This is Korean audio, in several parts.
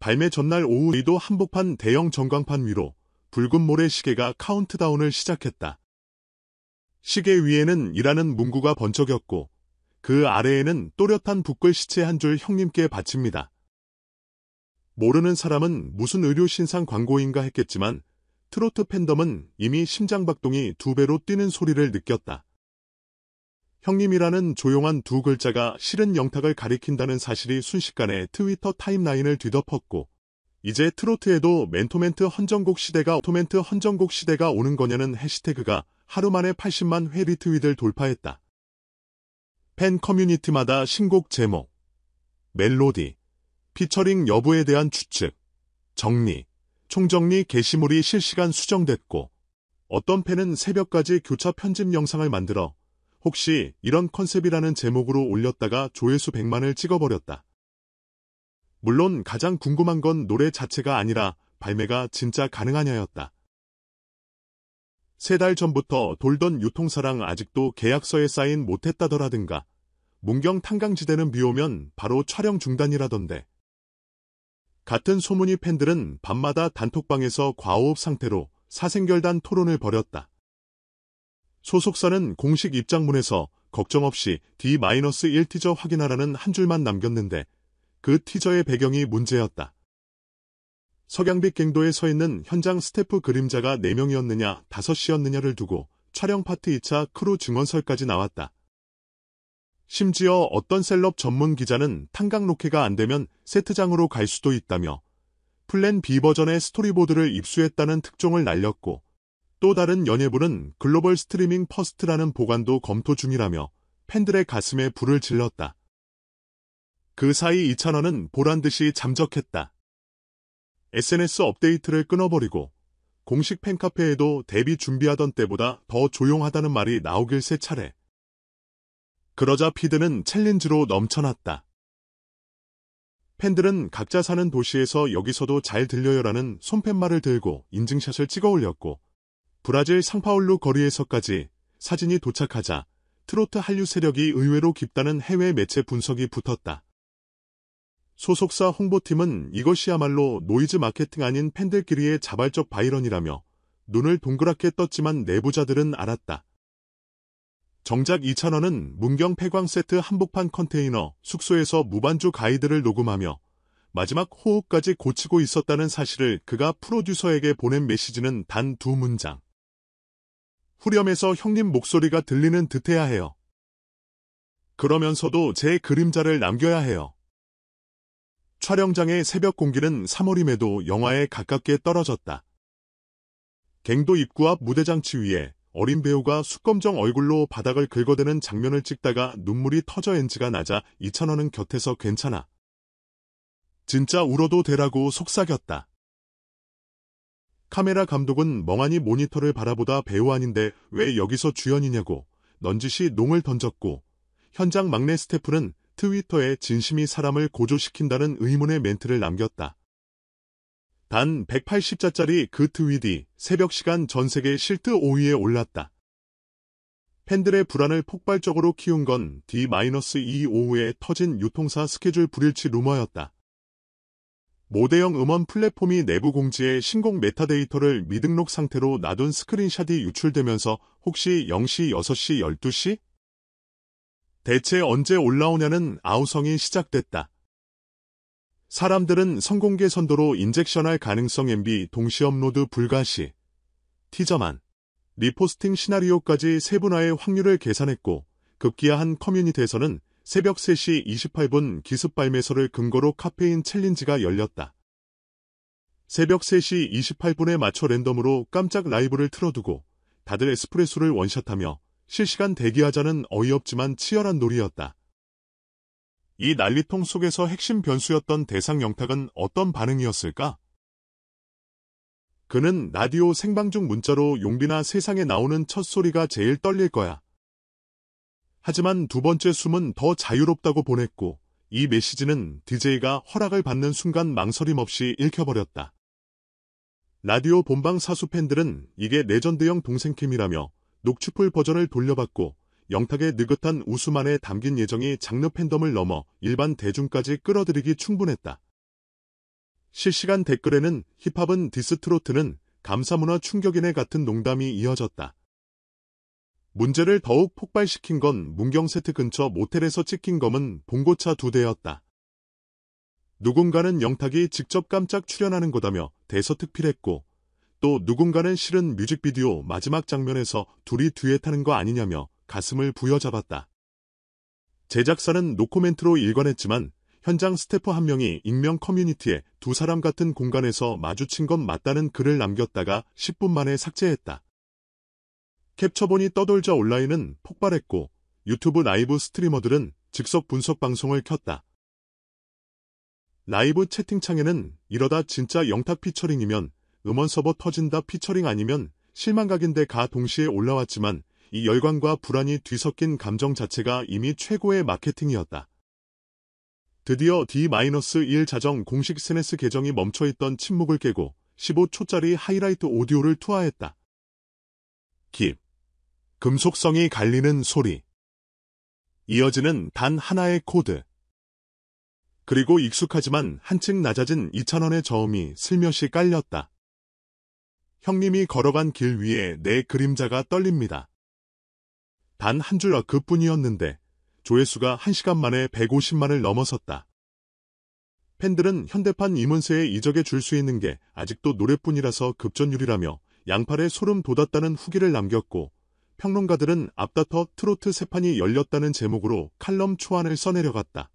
발매 전날 오후 의도 한복판 대형 전광판 위로 붉은 모래시계가 카운트다운을 시작했다. 시계 위에는 이라는 문구가 번쩍였고 그 아래에는 또렷한 붓글씨체 한 줄 형님께 바칩니다. 모르는 사람은 무슨 의료신상 광고인가 했겠지만 트로트 팬덤은 이미 심장박동이 2배로 뛰는 소리를 느꼈다. 형님이라는 조용한 두 글자가 실은 영탁을 가리킨다는 사실이 순식간에 트위터 타임라인을 뒤덮었고 이제 트로트에도 멘토멘트 헌정곡 시대가 오는 거냐는 해시태그가 하루 만에 80만 회 리트윗을 돌파했다. 팬 커뮤니티마다 신곡 제목, 멜로디, 피처링 여부에 대한 추측, 정리, 총정리 게시물이 실시간 수정됐고 어떤 팬은 새벽까지 교차 편집 영상을 만들어 혹시 이런 컨셉이라는 제목으로 올렸다가 조회수 100만을 찍어버렸다. 물론 가장 궁금한 건 노래 자체가 아니라 발매가 진짜 가능하냐였다. 3달 전부터 돌던 유통사랑 아직도 계약서에 사인 못했다더라든가 문경 탄강지대는 비오면 바로 촬영 중단이라던데. 같은 소문이 팬들은 밤마다 단톡방에서 과호흡 상태로 사생결단 토론을 벌였다. 소속사는 공식 입장문에서 걱정 없이 D-1 티저 확인하라는 한 줄만 남겼는데 그 티저의 배경이 문제였다. 석양빛 갱도에 서 있는 현장 스태프 그림자가 4명이었느냐 5이었느냐를 두고 촬영 파트 2차 크루 증언설까지 나왔다. 심지어 어떤 셀럽 전문 기자는 탄강 로케가 안 되면 세트장으로 갈 수도 있다며 플랜 B 버전의 스토리보드를 입수했다는 특종을 날렸고 또 다른 연예부는 글로벌 스트리밍 퍼스트라는 보관도 검토 중이라며 팬들의 가슴에 불을 질렀다. 그 사이 이찬원은 보란듯이 잠적했다. SNS 업데이트를 끊어버리고 공식 팬카페에도 데뷔 준비하던 때보다 더 조용하다는 말이 나오길 3차례. 그러자 피드는 챌린지로 넘쳐났다. 팬들은 각자 사는 도시에서 여기서도 잘 들려요라는 손팻말을 들고 인증샷을 찍어 올렸고 브라질 상파울루 거리에서까지 사진이 도착하자 트로트 한류 세력이 의외로 깊다는 해외 매체 분석이 붙었다. 소속사 홍보팀은 이것이야말로 노이즈 마케팅 아닌 팬들끼리의 자발적 바이런이라며 눈을 동그랗게 떴지만 내부자들은 알았다. 정작 이찬원은 문경 폐광 세트 한복판 컨테이너 숙소에서 무반주 가이드를 녹음하며 마지막 호흡까지 고치고 있었다는 사실을 그가 프로듀서에게 보낸 메시지는 단 2문장. 후렴에서 형님 목소리가 들리는 듯해야 해요. 그러면서도 제 그림자를 남겨야 해요. 촬영장의 새벽 공기는 3월임에도 영화에 가깝게 떨어졌다. 갱도 입구 앞 무대장치 위에 어린 배우가 숙검정 얼굴로 바닥을 긁어대는 장면을 찍다가 눈물이 터져 NG가 나자 이찬원은 곁에서 괜찮아. 진짜 울어도 되라고 속삭였다. 카메라 감독은 멍하니 모니터를 바라보다 배우 아닌데 왜 여기서 주연이냐고 넌지시 농을 던졌고 현장 막내 스태프는 트위터에 진심이 사람을 고조시킨다는 의문의 멘트를 남겼다. 단 180자짜리 그 트윗이 새벽 시간 전 세계 실트 5위에 올랐다. 팬들의 불안을 폭발적으로 키운 건 D-2 오후에 터진 유통사 스케줄 불일치 루머였다. 모대형 음원 플랫폼이 내부 공지에 신곡 메타데이터를 미등록 상태로 놔둔 스크린샷이 유출되면서 혹시 0시, 6시, 12시? 대체 언제 올라오냐는 아우성이 시작됐다. 사람들은 선공개 선도로 인젝션할 가능성 MB 동시 업로드 불가 시, 티저만, 리포스팅 시나리오까지 세분화의 확률을 계산했고 급기야한 커뮤니티에서는 새벽 3시 28분 기습 발매서를 근거로 카페인 챌린지가 열렸다. 새벽 3시 28분에 맞춰 랜덤으로 깜짝 라이브를 틀어두고 다들 에스프레소를 원샷하며 실시간 대기하자는 어이없지만 치열한 놀이였다. 이 난리통 속에서 핵심 변수였던 대상 영탁은 어떤 반응이었을까? 그는 라디오 생방 중 문자로 용비나 세상에 나오는 첫 소리가 제일 떨릴 거야. 하지만 두 번째 숨은 더 자유롭다고 보냈고 이 메시지는 DJ가 허락을 받는 순간 망설임 없이 읽혀버렸다. 라디오 본방 사수 팬들은 이게 레전드형 동생캠이라며 녹취풀 버전을 돌려받고 영탁의 느긋한 웃음 안에 담긴 예정이 장르 팬덤을 넘어 일반 대중까지 끌어들이기 충분했다. 실시간 댓글에는 힙합은 디스 트로트는 감사문화 충격이네 같은 농담이 이어졌다. 문제를 더욱 폭발시킨 건 문경세트 근처 모텔에서 찍힌 검은 봉고차 2대였다. 누군가는 영탁이 직접 깜짝 출연하는 거다며 대서특필했고 또 누군가는 실은 뮤직비디오 마지막 장면에서 둘이 듀엣하는 거 아니냐며 가슴을 부여잡았다. 제작사는 노코멘트로 일관했지만 현장 스태프 한 명이 익명 커뮤니티에 두 사람 같은 공간에서 마주친 건 맞다는 글을 남겼다가 10분 만에 삭제했다. 캡처본이 떠돌자 온라인은 폭발했고 유튜브 라이브 스트리머들은 즉석 분석 방송을 켰다. 라이브 채팅창에는 이러다 진짜 영탁 피처링이면 음원 서버 터진다 피처링 아니면 실망각인데 가 동시에 올라왔지만 이 열광과 불안이 뒤섞인 감정 자체가 이미 최고의 마케팅이었다. 드디어 D-1 자정 공식 SNS 계정이 멈춰있던 침묵을 깨고 15초짜리 하이라이트 오디오를 투하했다. 깁. 금속성이 갈리는 소리. 이어지는 단 하나의 코드. 그리고 익숙하지만 한층 낮아진 2,000원의 저음이 슬며시 깔렸다. 형님이 걸어간 길 위에 내 그림자가 떨립니다. 단 한 줄 그뿐이었는데 조회수가 1시간 만에 150만을 넘어섰다. 팬들은 현대판 이문세의 이적에 줄 수 있는 게 아직도 노래뿐이라서 급전율이라며 양팔에 소름 돋았다는 후기를 남겼고 평론가들은 앞다퉈 트로트 새 판이 열렸다는 제목으로 칼럼 초안을 써내려갔다.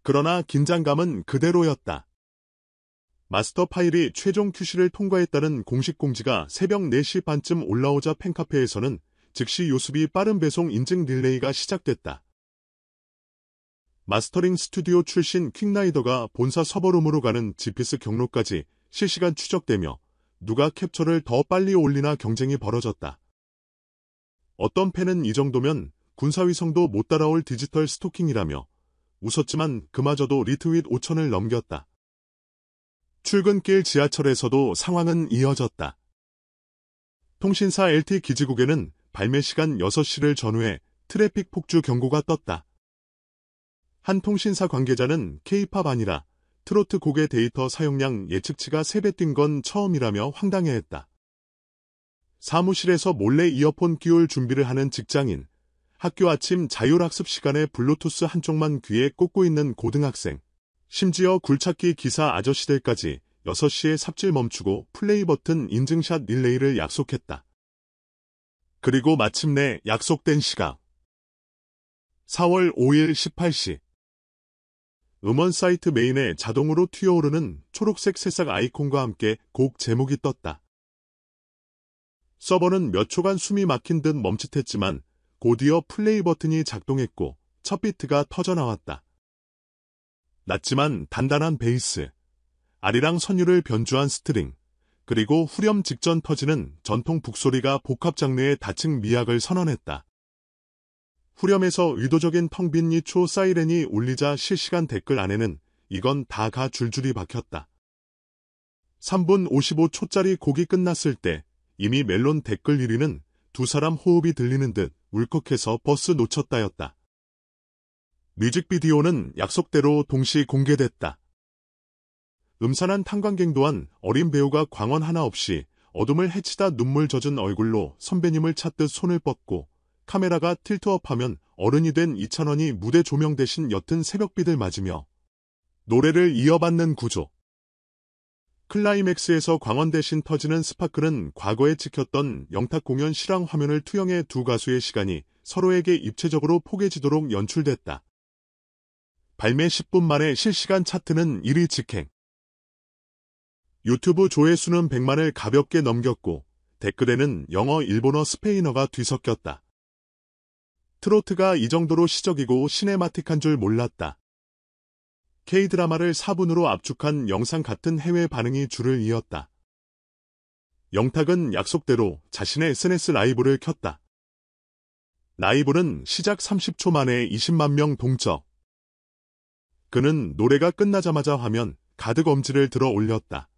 그러나 긴장감은 그대로였다. 마스터 파일이 최종 QC를 통과했다는 공식 공지가 새벽 4시 반쯤 올라오자 팬카페에서는 즉시 요습이 빠른 배송 인증 릴레이가 시작됐다. 마스터링 스튜디오 출신 퀵라이더가 본사 서버룸으로 가는 지피스 경로까지 실시간 추적되며 누가 캡처를 더 빨리 올리나 경쟁이 벌어졌다. 어떤 팬은 이 정도면 군사위성도 못 따라올 디지털 스토킹이라며 웃었지만 그마저도 리트윗 5천을 넘겼다. 출근길 지하철에서도 상황은 이어졌다. 통신사 LT 기지국에는 발매 시간 6시를 전후해 트래픽 폭주 경고가 떴다. 한 통신사 관계자는 K-팝 아니라 트로트 곡의 데이터 사용량 예측치가 3배 뛴 건 처음이라며 황당해했다. 사무실에서 몰래 이어폰 끼울 준비를 하는 직장인, 학교 아침 자율학습 시간에 블루투스 한쪽만 귀에 꽂고 있는 고등학생, 심지어 굴착기 기사 아저씨들까지 6시에 삽질 멈추고 플레이 버튼 인증샷 릴레이를 약속했다. 그리고 마침내 약속된 시각. 4월 5일 18시. 음원 사이트 메인에 자동으로 튀어오르는 초록색 새싹 아이콘과 함께 곡 제목이 떴다. 서버는 몇 초간 숨이 막힌 듯 멈칫했지만 곧이어 플레이 버튼이 작동했고 첫 비트가 터져나왔다. 낮지만 단단한 베이스, 아리랑 선율을 변주한 스트링, 그리고 후렴 직전 터지는 전통 북소리가 복합 장르의 다층 미학을 선언했다. 후렴에서 의도적인 텅 빈 2초 사이렌이 울리자 실시간 댓글 안에는 이건 다 가 줄줄이 박혔다. 3분 55초짜리 곡이 끝났을 때 이미 멜론 댓글 1위는 두 사람 호흡이 들리는 듯 울컥해서 버스 놓쳤다였다. 뮤직비디오는 약속대로 동시 공개됐다. 음산한 탄광갱 또한 어린 배우가 광원 하나 없이 어둠을 헤치다 눈물 젖은 얼굴로 선배님을 찾듯 손을 뻗고 카메라가 틸트업하면 어른이 된 이찬원이 무대 조명 대신 옅은 새벽빛을 맞으며 노래를 이어받는 구조. 클라이맥스에서 광원 대신 터지는 스파클은 과거에 찍혔던 영탁 공연 실황 화면을 투영해 두 가수의 시간이 서로에게 입체적으로 포개지도록 연출됐다. 발매 10분 만에 실시간 차트는 1위 직행. 유튜브 조회수는 100만을 가볍게 넘겼고 댓글에는 영어, 일본어, 스페인어가 뒤섞였다. 트로트가 이 정도로 시적이고 시네마틱한 줄 몰랐다. K-드라마를 4분으로 압축한 영상 같은 해외 반응이 줄을 이었다. 영탁은 약속대로 자신의 SNS 라이브를 켰다. 라이브는 시작 30초 만에 20만 명 동접. 그는 노래가 끝나자마자 화면 가득 엄지를 들어 올렸다.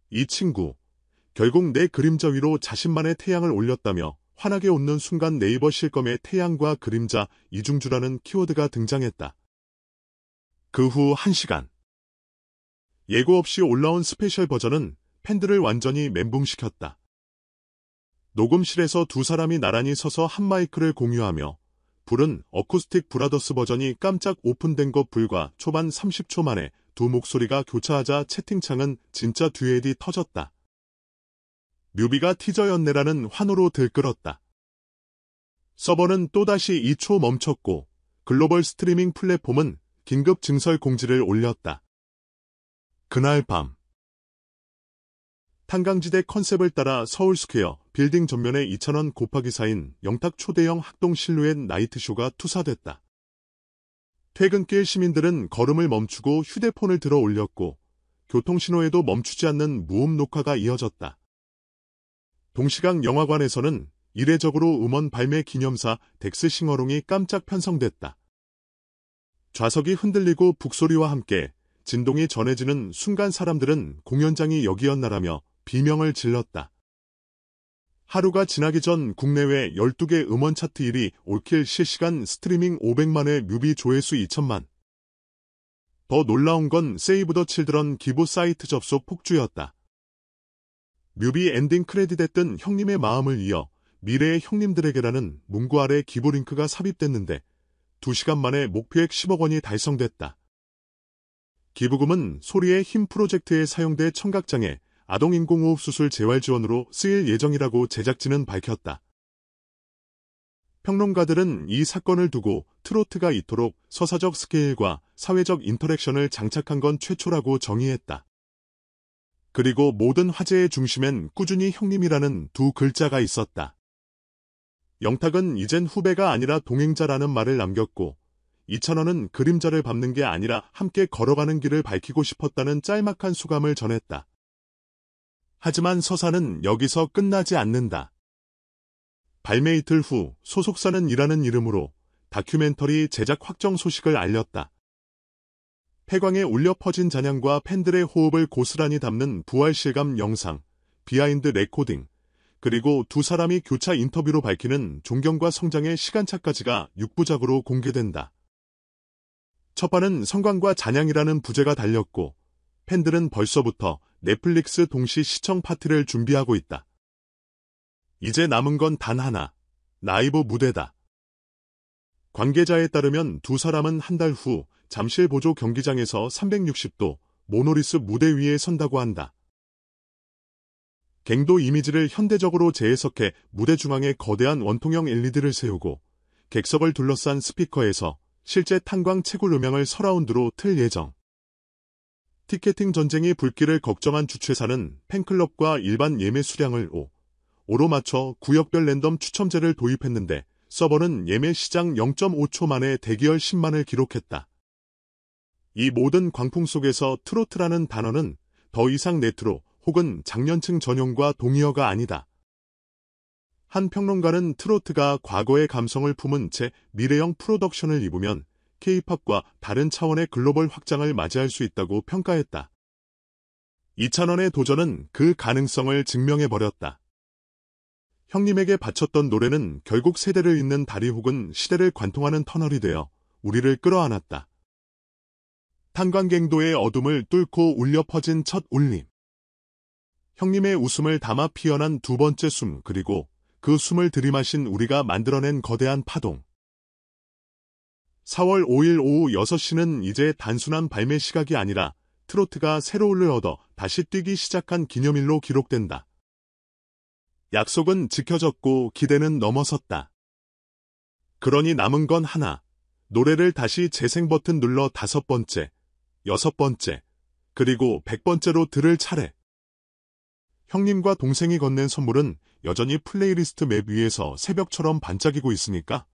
이 친구, 결국 내 그림자 위로 자신만의 태양을 올렸다며 환하게 웃는 순간 네이버 실검에 태양과 그림자 이중주라는 키워드가 등장했다. 그 후 1시간. 예고 없이 올라온 스페셜 버전은 팬들을 완전히 멘붕시켰다. 녹음실에서 두 사람이 나란히 서서 한 마이크를 공유하며 부른 어쿠스틱 브라더스 버전이 깜짝 오픈된 것 불과 초반 30초 만에 두 목소리가 교차하자 채팅창은 진짜 듀엣이 터졌다. 뮤비가 티저였네라는 환호로 들끓었다. 서버는 또다시 2초 멈췄고 글로벌 스트리밍 플랫폼은 긴급 증설 공지를 올렸다. 그날 밤 탄광지대 컨셉을 따라 서울스퀘어 빌딩 전면에 2,000원 곱하기 4인 영탁 초대형 학동 실루엣 나이트쇼가 투사됐다. 퇴근길 시민들은 걸음을 멈추고 휴대폰을 들어 올렸고 교통신호에도 멈추지 않는 무음 녹화가 이어졌다. 동시각 영화관에서는 이례적으로 음원 발매 기념사 덱스 싱어롱이 깜짝 편성됐다. 좌석이 흔들리고 북소리와 함께 진동이 전해지는 순간 사람들은 공연장이 여기였나라며 비명을 질렀다. 하루가 지나기 전 국내외 12개 음원 차트 1위 올킬 실시간 스트리밍 500만회 뮤비 조회수 2천만. 더 놀라운 건 세이브 더 칠드런 기부 사이트 접속 폭주였다. 뮤비 엔딩 크레딧에 뜬 형님의 마음을 이어 미래의 형님들에게라는 문구 아래 기부 링크가 삽입됐는데 2시간 만에 목표액 10억 원이 달성됐다. 기부금은 소리의 힘 프로젝트에 사용돼 청각장애, 아동인공호흡 수술 재활 지원으로 쓰일 예정이라고 제작진은 밝혔다. 평론가들은 이 사건을 두고 트로트가 이토록 서사적 스케일과 사회적 인터랙션을 장착한 건 최초라고 정의했다. 그리고 모든 화제의 중심엔 꾸준히 형님이라는 두 글자가 있었다. 영탁은 이젠 후배가 아니라 동행자라는 말을 남겼고 2,000원은 그림자를 밟는 게 아니라 함께 걸어가는 길을 밝히고 싶었다는 짤막한 수감을 전했다. 하지만 서사는 여기서 끝나지 않는다. 발매 이틀 후 소속사는 이라는 이름으로 다큐멘터리 제작 확정 소식을 알렸다. 폐광에 울려 퍼진 잔향과 팬들의 호흡을 고스란히 담는 부활 실감 영상, 비하인드 레코딩, 그리고 두 사람이 교차 인터뷰로 밝히는 존경과 성장의 시간차까지가 6부작으로 공개된다. 첫 판은 성광과 잔향이라는 부제가 달렸고 팬들은 벌써부터 넷플릭스 동시 시청 파티를 준비하고 있다. 이제 남은 건 단 하나, 라이브 무대다. 관계자에 따르면 두 사람은 한 달 후 잠실 보조 경기장에서 360도 모노리스 무대 위에 선다고 한다. 갱도 이미지를 현대적으로 재해석해 무대 중앙에 거대한 원통형 LED를 세우고 객석을 둘러싼 스피커에서 실제 탄광 채굴 음향을 서라운드로 틀 예정. 티켓팅 전쟁이 불길을 걱정한 주최사는 팬클럽과 일반 예매 수량을 5로 맞춰 구역별 랜덤 추첨제를 도입했는데 서버는 예매 시장 0.5초 만에 대기열 10만을 기록했다. 이 모든 광풍 속에서 트로트라는 단어는 더 이상 레트로 혹은 장년층 전용과 동의어가 아니다. 한 평론가는 트로트가 과거의 감성을 품은 채 미래형 프로덕션을 입으면 K-팝과 다른 차원의 글로벌 확장을 맞이할 수 있다고 평가했다. 2,000원의 도전은 그 가능성을 증명해버렸다. 형님에게 바쳤던 노래는 결국 세대를 잇는 다리 혹은 시대를 관통하는 터널이 되어 우리를 끌어안았다. 탄광갱도의 어둠을 뚫고 울려 퍼진 첫 울림. 형님의 웃음을 담아 피어난 두 번째 숨 그리고 그 숨을 들이마신 우리가 만들어낸 거대한 파동. 4월 5일 오후 6시는 이제 단순한 발매 시각이 아니라 트로트가 새로움을 얻어 다시 뛰기 시작한 기념일로 기록된다. 약속은 지켜졌고 기대는 넘어섰다. 그러니 남은 건 하나. 노래를 다시 재생 버튼 눌러 5번째, 6번째, 그리고 100번째로 들을 차례. 형님과 동생이 건넨 선물은 여전히 플레이리스트 맵 위에서 새벽처럼 반짝이고 있으니까